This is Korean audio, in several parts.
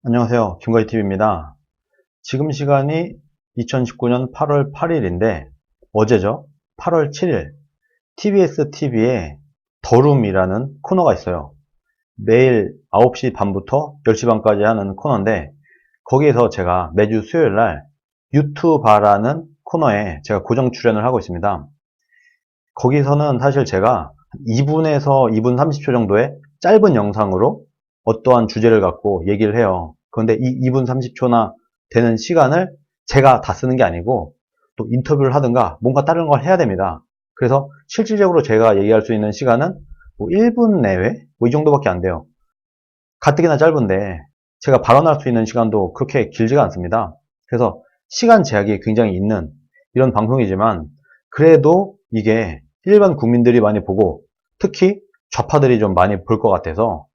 안녕하세요. 김거희TV입니다. 지금 시간이 2019년 8월 8일인데 어제죠. 8월 7일 TBS TV에 더룸이라는 코너가 있어요. 매일 9시 반부터 10시 반까지 하는 코너인데 거기에서 제가 매주 수요일 날 유튜바라는 코너에 제가 고정 출연을 하고 있습니다. 거기서는 사실 제가 2분에서 2분 30초 정도의 짧은 영상으로 어떠한 주제를 갖고 얘기를 해요. 그런데 이 2분 30초나 되는 시간을 제가 다 쓰는 게 아니고 또 인터뷰를 하든가 뭔가 다른 걸 해야 됩니다. 그래서 실질적으로 제가 얘기할 수 있는 시간은 뭐 1분 내외? 뭐 이 정도밖에 안 돼요. 가뜩이나 짧은데 제가 발언할 수 있는 시간도 그렇게 길지가 않습니다. 그래서 시간 제약이 굉장히 있는 이런 방송이지만 그래도 이게 일반 국민들이 많이 보고 특히 좌파들이 좀 많이 볼 것 같아서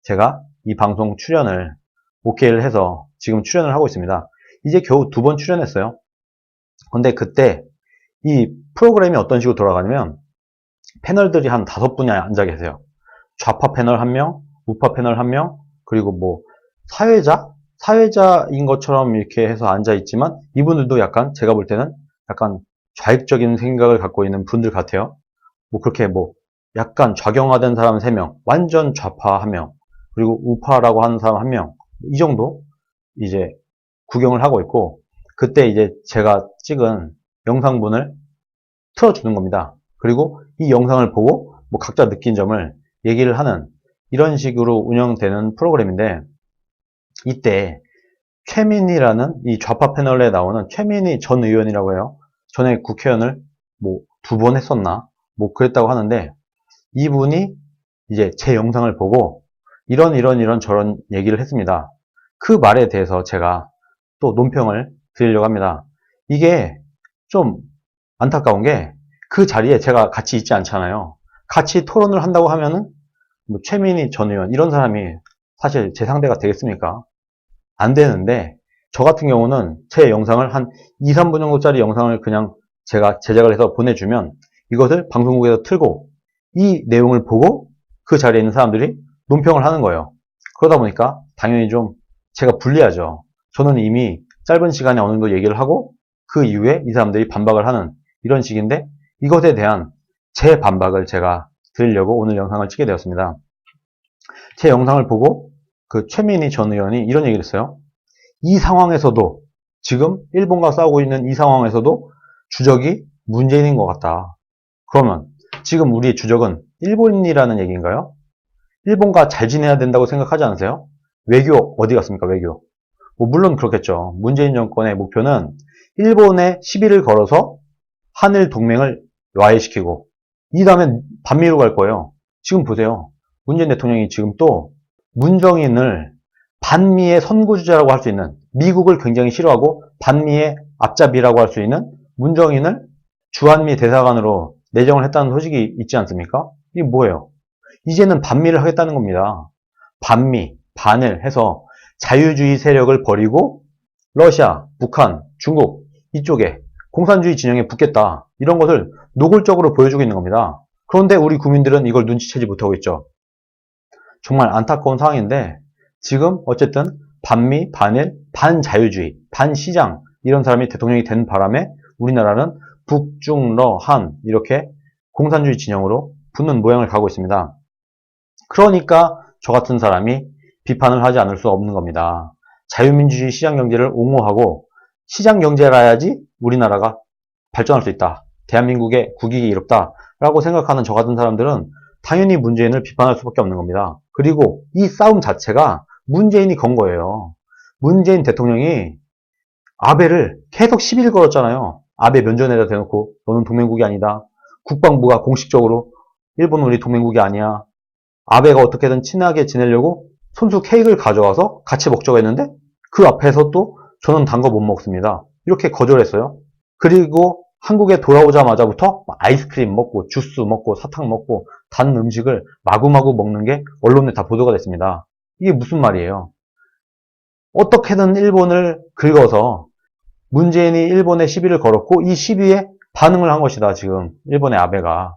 제가 이 방송 출연을 오케이를 해서 지금 출연을 하고 있습니다. 이제 겨우 2번 출연했어요. 근데 그때 이 프로그램이 어떤 식으로 돌아가냐면 패널들이 한 5분이 앉아 계세요. 좌파 패널 1명, 우파 패널 1명, 그리고 뭐 사회자인 것처럼 이렇게 해서 앉아 있지만 이분들도 약간 제가 볼 때는 약간 좌익적인 생각을 갖고 있는 분들 같아요. 뭐 그렇게 뭐 약간 좌경화된 사람 3명, 완전 좌파 1명, 그리고 우파라고 하는 사람 1명, 이 정도 이제 구경을 하고 있고 그때 이제 제가 찍은 영상분을 틀어주는 겁니다. 그리고 이 영상을 보고 뭐 각자 느낀 점을 얘기를 하는 이런 식으로 운영되는 프로그램인데 이때 최민희라는 이 좌파 패널에 나오는 최민희 전 의원이라고 해요. 전에 국회의원을 뭐 2번 했었나? 뭐 그랬다고 하는데 이분이 이제 제 영상을 보고 이런 저런 얘기를 했습니다. 그 말에 대해서 제가 또 논평을 드리려고 합니다. 이게 좀 안타까운 게 그 자리에 제가 같이 있지 않잖아요. 같이 토론을 한다고 하면은 뭐 최민희 전 의원 이런 사람이 사실 제 상대가 되겠습니까? 안 되는데 저 같은 경우는 제 영상을 한 2, 3분 정도짜리 영상을 그냥 제가 제작을 해서 보내주면 이것을 방송국에서 틀고 이 내용을 보고 그 자리에 있는 사람들이 논평을 하는 거예요. 그러다 보니까 당연히 좀 제가 불리하죠. 저는 이미 짧은 시간에 어느 정도 얘기를 하고 그 이후에 이 사람들이 반박을 하는 이런 식인데 이것에 대한 제 반박을 제가 드리려고 오늘 영상을 찍게 되었습니다. 제 영상을 보고 그 최민희 전 의원이 이런 얘기를 했어요. 이 상황에서도 지금 일본과 싸우고 있는 이 상황에서도 주적이 문재인인 것 같다. 그러면 지금 우리의 주적은 일본이라는 얘기인가요? 일본과 잘 지내야 된다고 생각하지 않으세요? 외교 어디 갔습니까? 외교. 뭐 물론 그렇겠죠. 문재인 정권의 목표는 일본에 시비를 걸어서 한일 동맹을 와해시키고 이 다음에 반미로 갈 거예요. 지금 보세요. 문재인 대통령이 지금 또 문정인을 반미의 선구주자라고 할 수 있는 미국을 굉장히 싫어하고 반미의 앞잡이라고 할 수 있는 문정인을 주한미 대사관으로 내정을 했다는 소식이 있지 않습니까? 이게 뭐예요? 이제는 반미를 하겠다는 겁니다. 반미, 반을 해서 자유주의 세력을 버리고 러시아, 북한, 중국 이쪽에 공산주의 진영에 붙겠다. 이런 것을 노골적으로 보여주고 있는 겁니다. 그런데 우리 국민들은 이걸 눈치채지 못하고 있죠. 정말 안타까운 상황인데 지금 어쨌든 반미, 반일, 반자유주의, 반시장 이런 사람이 대통령이 된 바람에 우리나라는 북중러 한 이렇게 공산주의 진영으로 붙는 모양을 가고 있습니다. 그러니까 저 같은 사람이 비판을 하지 않을 수 없는 겁니다. 자유민주주의 시장경제를 옹호하고 시장경제라야지 우리나라가 발전할 수 있다. 대한민국의 국익이 이롭다. 라고 생각하는 저 같은 사람들은 당연히 문재인을 비판할 수밖에 없는 겁니다. 그리고 이 싸움 자체가 문재인이 건 거예요. 문재인 대통령이 아베를 계속 시비를 걸었잖아요. 아베 면전에다 대놓고 너는 동맹국이 아니다. 국방부가 공식적으로 일본은 우리 동맹국이 아니야. 아베가 어떻게든 친하게 지내려고 손수 케이크를 가져와서 같이 먹자고 했는데 그 앞에서 또 저는 단 거 못 먹습니다. 이렇게 거절했어요. 그리고 한국에 돌아오자마자부터 아이스크림 먹고 주스 먹고 사탕 먹고 단 음식을 마구마구 먹는 게 언론에 다 보도가 됐습니다. 이게 무슨 말이에요? 어떻게든 일본을 긁어서 문재인이 일본에 시비를 걸었고 이 시비에 반응을 한 것이다. 지금 일본의 아베가.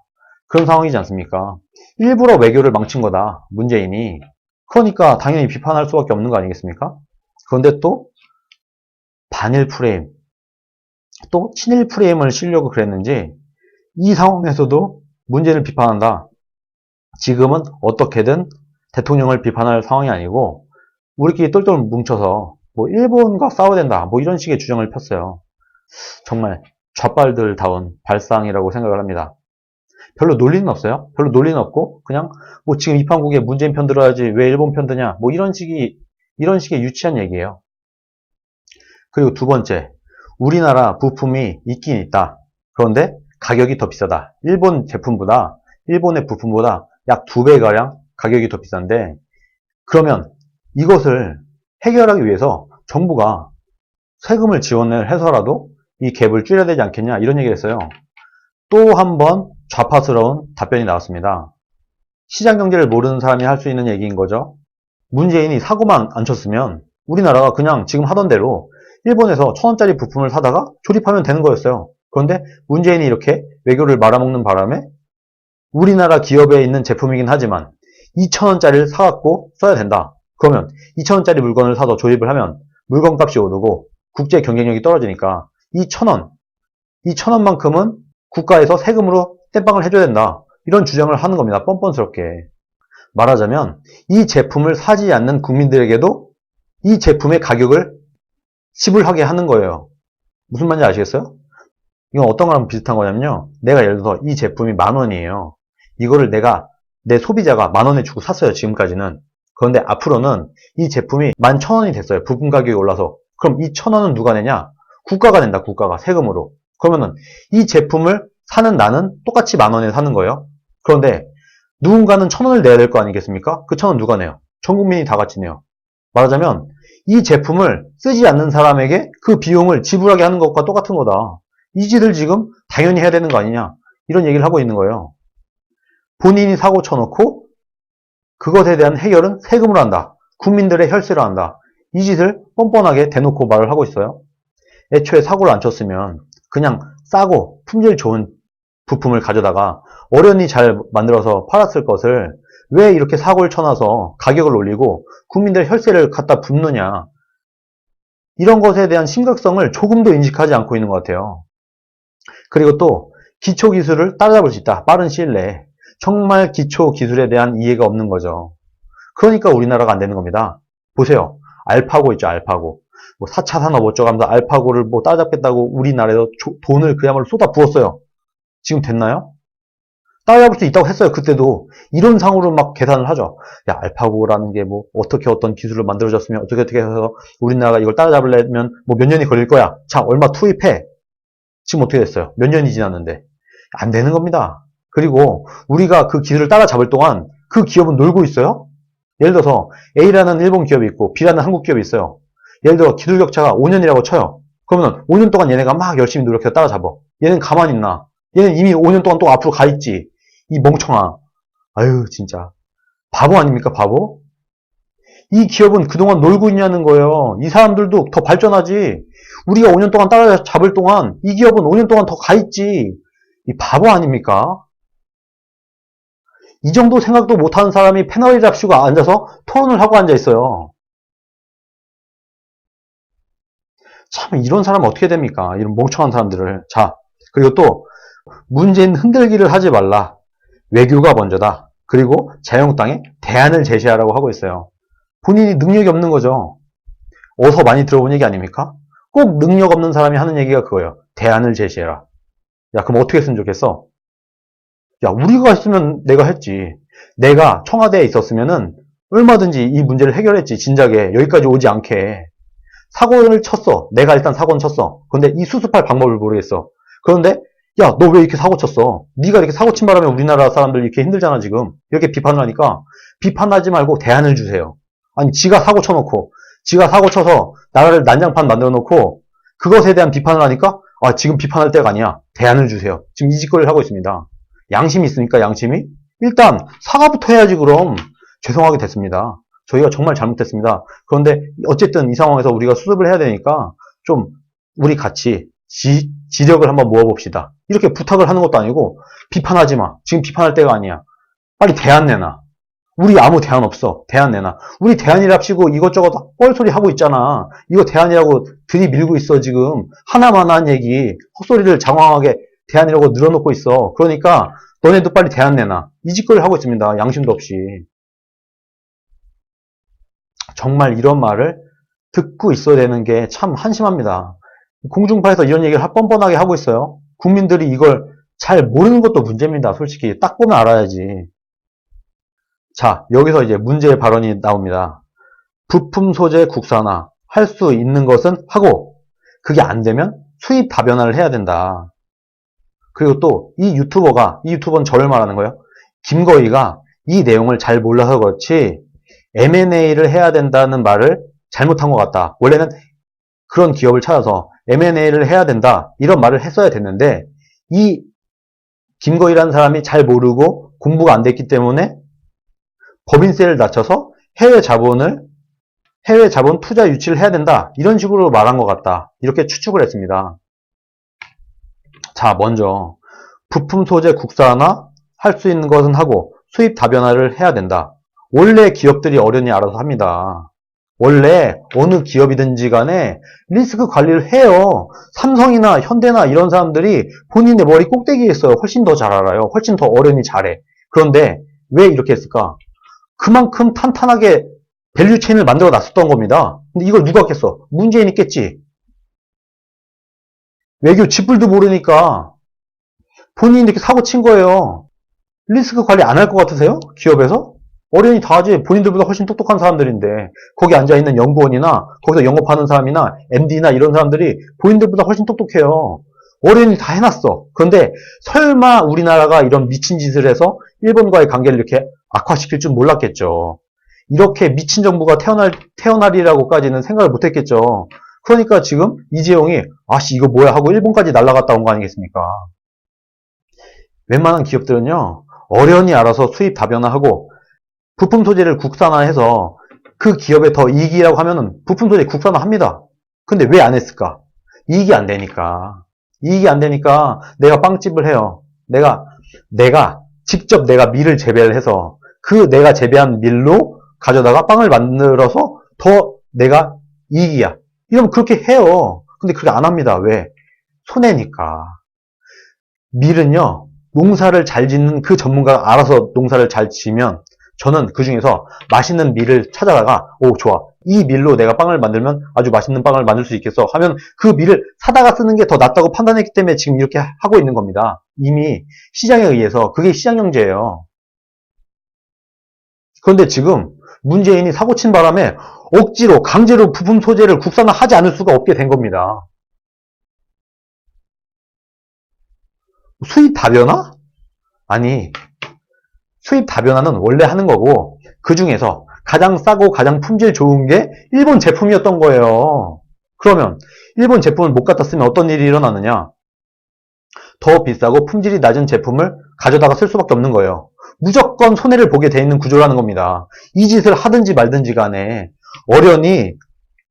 그런 상황이지 않습니까? 일부러 외교를 망친 거다. 문재인이. 그러니까 당연히 비판할 수밖에 없는 거 아니겠습니까? 그런데 또 반일 프레임, 또 친일 프레임을 씌우려고 그랬는지 이 상황에서도 문재인을 비판한다. 지금은 어떻게든 대통령을 비판할 상황이 아니고 우리끼리 똘똘 뭉쳐서 뭐 일본과 싸워야 된다. 뭐 이런 식의 주장을 폈어요. 정말 좌빨들다운 발상이라고 생각을 합니다. 별로 논리는 없어요. 별로 논리는 없고 그냥 뭐 지금 이 판국에 문재인 편 들어야지 왜 일본 편 드냐. 뭐 이런 식의 유치한 얘기예요. 그리고 두 번째, 우리나라 부품이 있긴 있다. 그런데 가격이 더 비싸다. 일본의 부품보다 약 2배가량 가격이 더 비싼데, 그러면 이것을 해결하기 위해서 정부가 세금을 지원을 해서라도 이 갭을 줄여야 되지 않겠냐, 이런 얘기를 했어요. 또 한 번 좌파스러운 답변이 나왔습니다. 시장 경제를 모르는 사람이 할 수 있는 얘기인 거죠. 문재인이 사고만 안 쳤으면 우리나라가 그냥 지금 하던 대로 일본에서 1,000원짜리 부품을 사다가 조립하면 되는 거였어요. 그런데 문재인이 이렇게 외교를 말아먹는 바람에 우리나라 기업에 있는 제품이긴 하지만 2,000원짜리를 사갖고 써야 된다. 그러면 2,000원짜리 물건을 사서 조립을 하면 물건값이 오르고 국제 경쟁력이 떨어지니까 이 1,000원만큼은 국가에서 세금으로 땜빵을 해줘야 된다. 이런 주장을 하는 겁니다. 뻔뻔스럽게. 말하자면 이 제품을 사지 않는 국민들에게도 이 제품의 가격을 지불하게 하는 거예요. 무슨 말인지 아시겠어요? 이건 어떤 거랑 비슷한 거냐면요. 내가 예를 들어서 이 제품이 10,000원이에요. 이거를 내 소비자가 10,000원에 주고 샀어요. 지금까지는. 그런데 앞으로는 이 제품이 11,000원이 됐어요. 부품 가격이 올라서. 그럼 이 1,000원은 누가 내냐? 국가가 낸다. 국가가 세금으로. 그러면은 이 제품을 사는 나는 똑같이 10,000원에 사는 거예요. 그런데 누군가는 1,000원을 내야 될 거 아니겠습니까? 그 1,000원 누가 내요? 전 국민이 다 같이 내요. 말하자면 이 제품을 쓰지 않는 사람에게 그 비용을 지불하게 하는 것과 똑같은 거다. 이 짓을 지금 당연히 해야 되는 거 아니냐, 이런 얘기를 하고 있는 거예요. 본인이 사고 쳐놓고 그것에 대한 해결은 세금으로 한다. 국민들의 혈세로 한다. 이 짓을 뻔뻔하게 대놓고 말을 하고 있어요. 애초에 사고를 안 쳤으면 그냥 싸고 품질 좋은 부품을 가져다가 어련히 잘 만들어서 팔았을 것을 왜 이렇게 사고를 쳐놔서 가격을 올리고 국민들의 혈세를 갖다 붓느냐. 이런 것에 대한 심각성을 조금도 인식하지 않고 있는 것 같아요. 그리고 또 기초기술을 따라잡을 수 있다. 빠른 시일 내에. 정말 기초기술에 대한 이해가 없는 거죠. 그러니까 우리나라가 안 되는 겁니다. 보세요. 알파고 있죠. 알파고. 뭐 4차 산업 어쩌고 하면서 알파고를 뭐 따라잡겠다고 우리나라에서 돈을 그야말로 쏟아 부었어요. 지금 됐나요? 따라잡을 수 있다고 했어요. 그때도 이론상으로 막 계산을 하죠. 야, 알파고라는 게 뭐 어떻게 어떤 기술을 만들어졌으면 어떻게 해서 우리나라가 이걸 따라잡으려면 뭐 몇 년이 걸릴 거야. 자, 얼마 투입해. 지금 어떻게 됐어요? 몇 년이 지났는데 안 되는 겁니다. 그리고 우리가 그 기술을 따라잡을 동안 그 기업은 놀고 있어요. 예를 들어서 A라는 일본 기업이 있고 B라는 한국 기업이 있어요. 예를 들어 기술 격차가 5년이라고 쳐요. 그러면 5년 동안 얘네가 막 열심히 노력해서 따라잡아. 얘는 가만히 있나? 얘는 이미 5년 동안 또 앞으로 가 있지. 이 멍청아. 아유, 진짜. 바보 아닙니까, 바보? 이 기업은 그동안 놀고 있냐는 거예요. 이 사람들도 더 발전하지. 우리가 5년 동안 따라잡을 동안 이 기업은 5년 동안 더 가 있지. 이 바보 아닙니까? 이 정도 생각도 못하는 사람이 패널에 잡수고 앉아서 토론을 하고 앉아 있어요. 참, 이런 사람은 어떻게 됩니까? 이런 멍청한 사람들을. 자, 그리고 또 문재인 흔들기를 하지 말라. 외교가 먼저다. 그리고 자유한국당에 대안을 제시하라고 하고 있어요. 본인이 능력이 없는 거죠. 어서 많이 들어본 얘기 아닙니까? 꼭 능력 없는 사람이 하는 얘기가 그거예요. 대안을 제시해라. 야, 그럼 어떻게 했으면 좋겠어? 야, 우리가 했으면 내가 했지. 내가 청와대에 있었으면은 얼마든지 이 문제를 해결했지. 진작에 여기까지 오지 않게. 사고를 쳤어. 내가 일단 사고는 쳤어. 그런데 이 수습할 방법을 모르겠어. 그런데 야, 너 왜 이렇게 사고 쳤어? 네가 이렇게 사고 친 바람에 우리나라 사람들 이렇게 힘들잖아, 지금. 이렇게 비판을 하니까 비판하지 말고 대안을 주세요. 아니, 지가 사고 쳐놓고, 지가 사고 쳐서 나라를 난장판 만들어 놓고 그것에 대한 비판을 하니까 아, 지금 비판할 때가 아니야. 대안을 주세요. 지금 이 짓거리를 하고 있습니다. 양심이 있으니까, 양심이? 일단 사과부터 해야지. 그럼 죄송하게 됐습니다. 저희가 정말 잘못했습니다. 그런데 어쨌든 이 상황에서 우리가 수습을 해야 되니까 좀 우리 같이 지력을 한번 모아봅시다. 이렇게 부탁을 하는 것도 아니고 비판하지 마. 지금 비판할 때가 아니야. 빨리 대안 내놔. 우리 아무 대안 없어. 대안 내놔. 우리 대안이랍시고 이것저것 뻘소리 하고 있잖아. 이거 대안이라고 들이밀고 있어, 지금. 하나만한 얘기, 헛소리를 장황하게 대안이라고 늘어놓고 있어. 그러니까 너네도 빨리 대안 내놔. 이 짓거리를 하고 있습니다. 양심도 없이. 정말 이런 말을 듣고 있어야 되는 게 참 한심합니다. 공중파에서 이런 얘기를 뻔뻔하게 하고 있어요. 국민들이 이걸 잘 모르는 것도 문제입니다. 솔직히 딱 보면 알아야지. 자, 여기서 이제 문제의 발언이 나옵니다. 부품 소재 국산화 할 수 있는 것은 하고 그게 안 되면 수입 다변화를 해야 된다. 그리고 또 이 유튜버는 저를 말하는 거예요. 김거희가 이 내용을 잘 몰라서 그렇지 M&A를 해야 된다는 말을 잘못한 것 같다. 원래는 그런 기업을 찾아서 M&A를 해야 된다 이런 말을 했어야 됐는데 이 김거희라는 사람이 잘 모르고 공부가 안 됐기 때문에 법인세를 낮춰서 해외 자본 투자 유치를 해야 된다 이런 식으로 말한 것 같다 이렇게 추측을 했습니다. 자, 먼저 부품 소재 국산화 할 수 있는 것은 하고 수입 다변화를 해야 된다. 원래 기업들이 어련히 알아서 합니다. 원래 어느 기업이든지 간에 리스크 관리를 해요. 삼성이나 현대나 이런 사람들이 본인의 머리 꼭대기에 있어요. 훨씬 더 잘 알아요. 훨씬 더 어련히 잘해. 그런데 왜 이렇게 했을까? 그만큼 탄탄하게 밸류 체인을 만들어 놨었던 겁니다. 근데 이걸 누가 깼어? 문재인이 깼지. 외교 지뿔도 모르니까 본인이 이렇게 사고 친 거예요. 리스크 관리 안 할 것 같으세요? 기업에서? 어련히 다 하지. 본인들보다 훨씬 똑똑한 사람들인데 거기 앉아있는 연구원이나 거기서 영업하는 사람이나 MD나 이런 사람들이 본인들보다 훨씬 똑똑해요. 어련히 다 해놨어. 그런데 설마 우리나라가 이런 미친 짓을 해서 일본과의 관계를 이렇게 악화시킬 줄 몰랐겠죠. 이렇게 미친 정부가 태어나리라고까지는 생각을 못했겠죠. 그러니까 지금 이재용이 아씨 이거 뭐야 하고 일본까지 날아갔다 온 거 아니겠습니까? 웬만한 기업들은요 어련히 알아서 수입 다변화하고 부품 소재를 국산화해서 그 기업에 더 이익이라고 하면은 부품 소재 국산화합니다. 근데 왜 안 했을까? 이익이 안 되니까. 이익이 안 되니까 내가 빵집을 해요. 내가 직접 내가 밀을 재배를 해서 그 내가 재배한 밀로 가져다가 빵을 만들어서 더 내가 이익이야. 이러면 그렇게 해요. 근데 그렇게 안 합니다. 왜? 손해니까. 밀은요, 농사를 잘 짓는 그 전문가가 알아서 농사를 잘 지면 저는 그 중에서 맛있는 밀을 찾아다가 오 좋아. 이 밀로 내가 빵을 만들면 아주 맛있는 빵을 만들 수 있겠어 하면 그 밀을 사다가 쓰는 게 더 낫다고 판단했기 때문에 지금 이렇게 하고 있는 겁니다. 이미 시장에 의해서 그게 시장경제예요. 그런데 지금 문재인이 사고친 바람에 억지로 강제로 부품 소재를 국산화하지 않을 수가 없게 된 겁니다. 수입 다변화? 아니 수입 다변화는 원래 하는 거고 그 중에서 가장 싸고 가장 품질 좋은 게 일본 제품이었던 거예요. 그러면 일본 제품을 못 갖다 쓰면 어떤 일이 일어나느냐? 더 비싸고 품질이 낮은 제품을 가져다가 쓸 수밖에 없는 거예요. 무조건 손해를 보게 돼 있는 구조라는 겁니다. 이 짓을 하든지 말든지 간에 어련히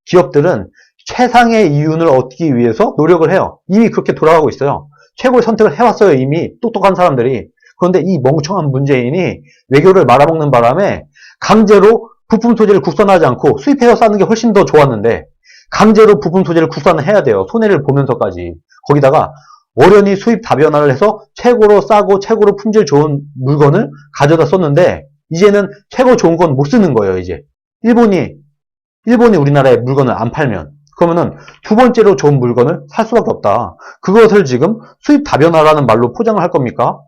기업들은 최상의 이윤을 얻기 위해서 노력을 해요. 이미 그렇게 돌아가고 있어요. 최고의 선택을 해왔어요. 이미 똑똑한 사람들이. 그런데 이 멍청한 문재인이 외교를 말아먹는 바람에 강제로 부품 소재를 국산화하지 않고 수입해서 싸는 게 훨씬 더 좋았는데 강제로 부품 소재를 국산화해야 돼요. 손해를 보면서까지. 거기다가 어련히 수입 다변화를 해서 최고로 싸고 최고로 품질 좋은 물건을 가져다 썼는데 이제는 최고 좋은 건 못 쓰는 거예요. 이제 일본이 우리나라에 물건을 안 팔면 그러면은 두 번째로 좋은 물건을 살 수밖에 없다. 그것을 지금 수입 다변화라는 말로 포장을 할 겁니까?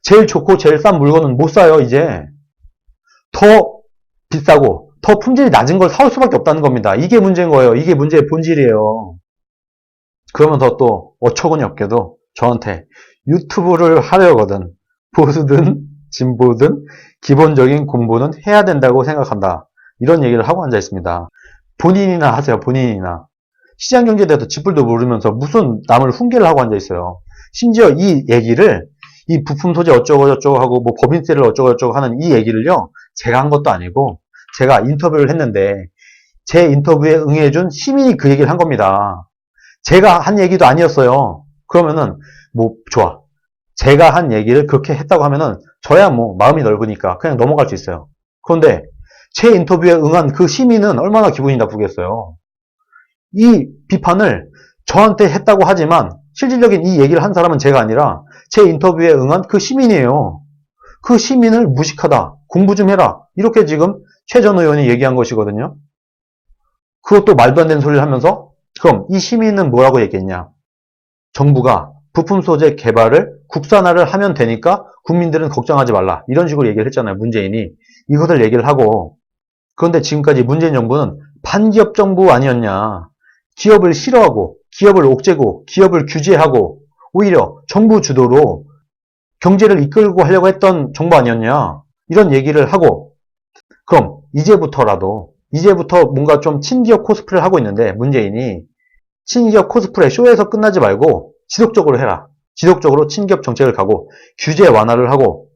제일 좋고 제일 싼 물건은 못 사요. 이제 더 비싸고 더 품질이 낮은 걸 사올 수밖에 없다는 겁니다. 이게 문제인 거예요. 이게 문제의 본질이에요. 그러면서 또 어처구니 없게도 저한테 유튜브를 하려거든 보수든 진보든 기본적인 공부는 해야 된다고 생각한다. 이런 얘기를 하고 앉아 있습니다. 본인이나 하세요. 본인이나. 시장경제에 대해서 지뿔도 모르면서 무슨 남을 훈계를 하고 앉아 있어요. 심지어 이 얘기를 이 부품 소재 어쩌고 저쩌고 하고 뭐 법인세를 어쩌고 저쩌고 하는 이 얘기를요. 제가 한 것도 아니고 제가 인터뷰를 했는데 제 인터뷰에 응해준 시민이 그 얘기를 한 겁니다. 제가 한 얘기도 아니었어요. 그러면은 뭐 좋아. 제가 한 얘기를 그렇게 했다고 하면은 저야 뭐 마음이 넓으니까 그냥 넘어갈 수 있어요. 그런데 제 인터뷰에 응한 그 시민은 얼마나 기분이 나쁘겠어요. 이 비판을 저한테 했다고 하지만 실질적인 이 얘기를 한 사람은 제가 아니라 제 인터뷰에 응한 그 시민이에요. 그 시민을 무식하다, 공부 좀 해라, 이렇게 지금 최 전 의원이 얘기한 것이거든요. 그것도 말도 안 되는 소리를 하면서 그럼 이 시민은 뭐라고 얘기했냐? 정부가 부품 소재 개발을 국산화를 하면 되니까 국민들은 걱정하지 말라, 이런 식으로 얘기를 했잖아요. 문재인이 이것을 얘기를 하고. 그런데 지금까지 문재인 정부는 반기업 정부 아니었냐? 기업을 싫어하고 기업을 옥죄고 기업을 규제하고 오히려 정부 주도로 경제를 이끌고 하려고 했던 정부 아니었냐? 이런 얘기를 하고, 그럼 이제부터 뭔가 좀 친기업 코스프레를 하고 있는데 문재인이 친기업 코스프레 쇼에서 끝나지 말고 지속적으로 해라. 지속적으로 친기업 정책을 가고 규제 완화를 하고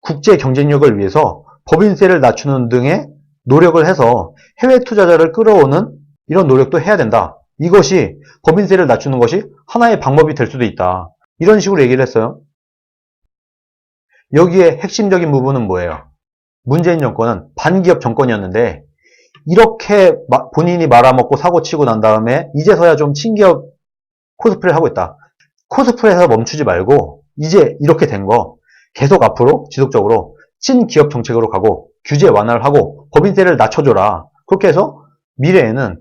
국제 경쟁력을 위해서 법인세를 낮추는 등의 노력을 해서 해외 투자자를 끌어오는 이런 노력도 해야 된다. 이것이 법인세를 낮추는 것이 하나의 방법이 될 수도 있다. 이런 식으로 얘기를 했어요. 여기에 핵심적인 부분은 뭐예요? 문재인 정권은 반기업 정권이었는데 이렇게 본인이 말아먹고 사고치고 난 다음에 이제서야 좀 친기업 코스프레를 하고 있다. 코스프레에서 멈추지 말고 이제 이렇게 된 거 계속 앞으로 지속적으로 친기업 정책으로 가고 규제 완화를 하고 법인세를 낮춰줘라. 그렇게 해서 미래에는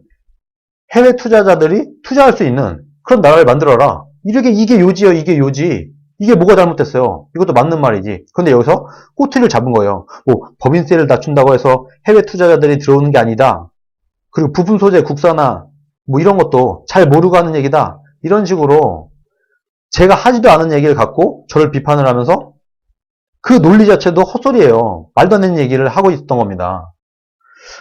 해외 투자자들이 투자할 수 있는 그런 나라를 만들어라. 이게 요지요, 이게 요지. 이게 뭐가 잘못됐어요? 이것도 맞는 말이지. 근데 여기서 꼬투리를 잡은 거예요. 뭐 법인세를 낮춘다고 해서 해외 투자자들이 들어오는 게 아니다. 그리고 부품 소재 국산화 뭐 이런 것도 잘 모르고 하는 얘기다. 이런 식으로 제가 하지도 않은 얘기를 갖고 저를 비판을 하면서 그 논리 자체도 헛소리예요. 말도 안 되는 얘기를 하고 있었던 겁니다.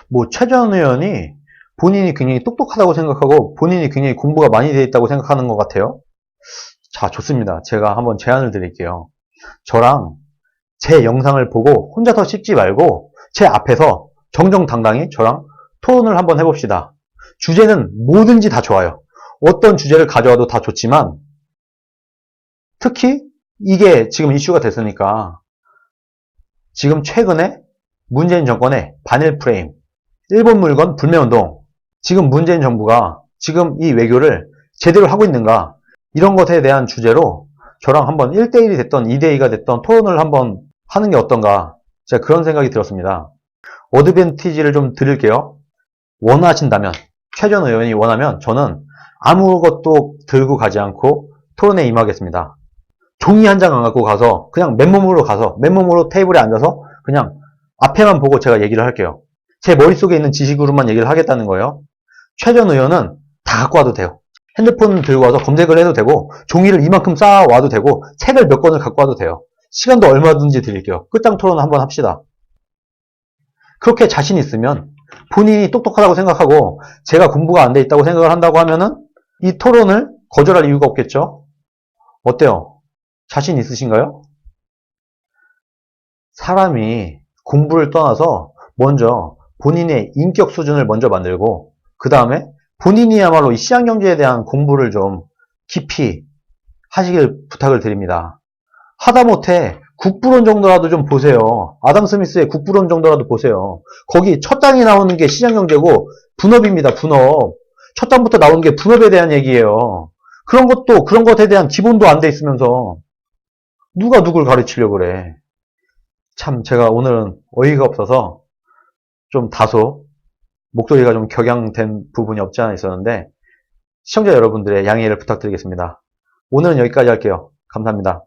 뭐 최 전 의원이 본인이 굉장히 똑똑하다고 생각하고 본인이 굉장히 공부가 많이 되어 있다고 생각하는 것 같아요. 자, 좋습니다. 제가 한번 제안을 드릴게요. 저랑 제 영상을 보고 혼자서 씹지 말고 제 앞에서 정정당당히 저랑 토론을 한번 해봅시다. 주제는 뭐든지 다 좋아요. 어떤 주제를 가져와도 다 좋지만 특히 이게 지금 이슈가 됐으니까 지금 최근에 문재인 정권의 반일 프레임, 일본 물건 불매운동, 지금 문재인 정부가 지금 이 외교를 제대로 하고 있는가, 이런 것에 대한 주제로 저랑 한번 1대1이 됐던 2대2가 됐던 토론을 한번 하는 게 어떤가, 제가 그런 생각이 들었습니다. 어드밴티지를 좀 드릴게요. 원하신다면, 최 전 의원이 원하면 저는 아무것도 들고 가지 않고 토론에 임하겠습니다. 종이 한 장 안 갖고 가서 그냥 맨몸으로 테이블에 앉아서 그냥 앞에만 보고 제가 얘기를 할게요. 제 머릿속에 있는 지식으로만 얘기를 하겠다는 거예요. 최 전 의원은 다 갖고 와도 돼요. 핸드폰 들고 와서 검색을 해도 되고 종이를 이만큼 쌓아와도 되고 책을 몇 권을 갖고 와도 돼요. 시간도 얼마든지 드릴게요. 끝장 토론 한번 합시다. 그렇게 자신 있으면 본인이 똑똑하다고 생각하고 제가 공부가 안 돼 있다고 생각을 한다고 하면은 이 토론을 거절할 이유가 없겠죠? 어때요? 자신 있으신가요? 사람이 공부를 떠나서 먼저 본인의 인격 수준을 먼저 만들고 그 다음에 본인이야말로 이 시장경제에 대한 공부를 좀 깊이 하시길 부탁을 드립니다. 하다못해 국부론 정도라도 좀 보세요. 아담 스미스의 국부론 정도라도 보세요. 거기 첫 장이 나오는 게 시장경제고 분업입니다. 분업. 첫 장부터 나오는 게 분업에 대한 얘기예요. 그런 것에 대한 기본도 안 돼 있으면서 누가 누굴 가르치려고 그래. 참 제가 오늘은 어이가 없어서 좀 다소 목소리가 좀 격양된 부분이 없지 않아 있었는데 시청자 여러분들의 양해를 부탁드리겠습니다. 오늘은 여기까지 할게요. 감사합니다.